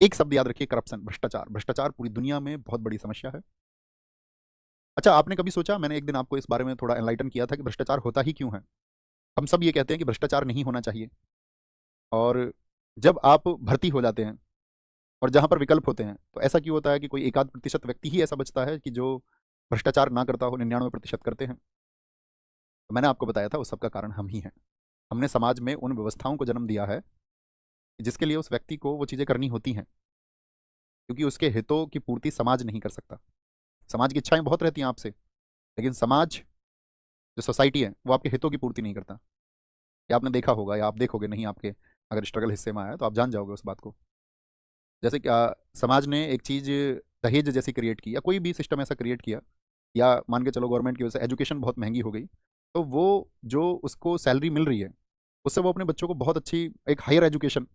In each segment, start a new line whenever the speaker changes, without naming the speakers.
एक शब्द याद रखिए, करप्शन, भ्रष्टाचार। भ्रष्टाचार पूरी दुनिया में बहुत बड़ी समस्या है। अच्छा, आपने कभी सोचा, मैंने एक दिन आपको इस बारे में थोड़ा एनलाइटन किया था कि भ्रष्टाचार होता ही क्यों है? हम सब ये कहते हैं कि भ्रष्टाचार नहीं होना चाहिए, और जब आप भर्ती हो जाते हैं और जहां पर विकल्प होते हैं, तो ऐसा क्यों होता है कि कोई एकाध प्रतिशत व्यक्ति ही ऐसा बचता है कि जो भ्रष्टाचार ना करता हो, 99% करते हैं? तो मैंने आपको बताया था उस सब का कारण हम ही हैं। हमने समाज में उन व्यवस्थाओं को जन्म दिया है जिसके लिए उस व्यक्ति को वो चीज़ें करनी होती हैं, क्योंकि उसके हितों की पूर्ति समाज नहीं कर सकता। समाज की इच्छाएं बहुत रहती हैं आपसे, लेकिन समाज, जो सोसाइटी है, वो आपके हितों की पूर्ति नहीं करता। या आपने देखा होगा, या आप देखोगे, नहीं आपके अगर स्ट्रगल हिस्से में आया तो आप जान जाओगे उस बात को। जैसे कि समाज ने एक चीज़ दहेज जैसी क्रिएट की, या कोई भी सिस्टम ऐसा क्रिएट किया, या मान के चलो गवर्नमेंट की वजह से एजुकेशन बहुत महंगी हो गई, तो वो जो उसको सैलरी मिल रही है, उससे वो अपने बच्चों को बहुत अच्छी एक हायर एजुकेशन,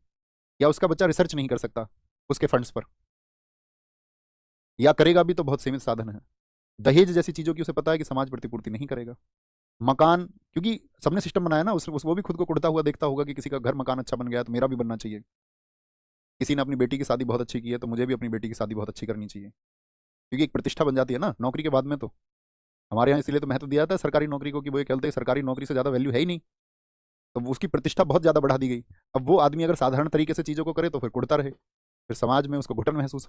या उसका बच्चा रिसर्च नहीं कर सकता उसके फंड्स पर, या करेगा भी तो बहुत सीमित साधन है। दहेज जैसी चीज़ों की उसे पता है कि समाज प्रतिपूर्ति नहीं करेगा। मकान, क्योंकि सबने सिस्टम बनाया ना, उस वो भी खुद को कुड़ता हुआ देखता होगा कि किसी का घर मकान अच्छा बन गया तो मेरा भी बनना चाहिए। किसी ने अपनी बेटी की शादी बहुत अच्छी की है तो मुझे भी अपनी बेटी की शादी बहुत अच्छी करनी चाहिए, क्योंकि एक प्रतिष्ठा बन जाती है ना नौकरी के बाद में। तो हमारे यहाँ इसलिए तो महत्व दिया जाता है सरकारी नौकरी को, कि वो ये कहते हैं सरकारी नौकरी से ज़्यादा वैल्यू है ही नहीं। तो वो उसकी प्रतिष्ठा बहुत ज़्यादा बढ़ा दी गई। अब वो आदमी अगर साधारण तरीके से चीज़ों को करे तो फिर कुड़ता रहे, फिर समाज में उसको घुटन महसूस हो।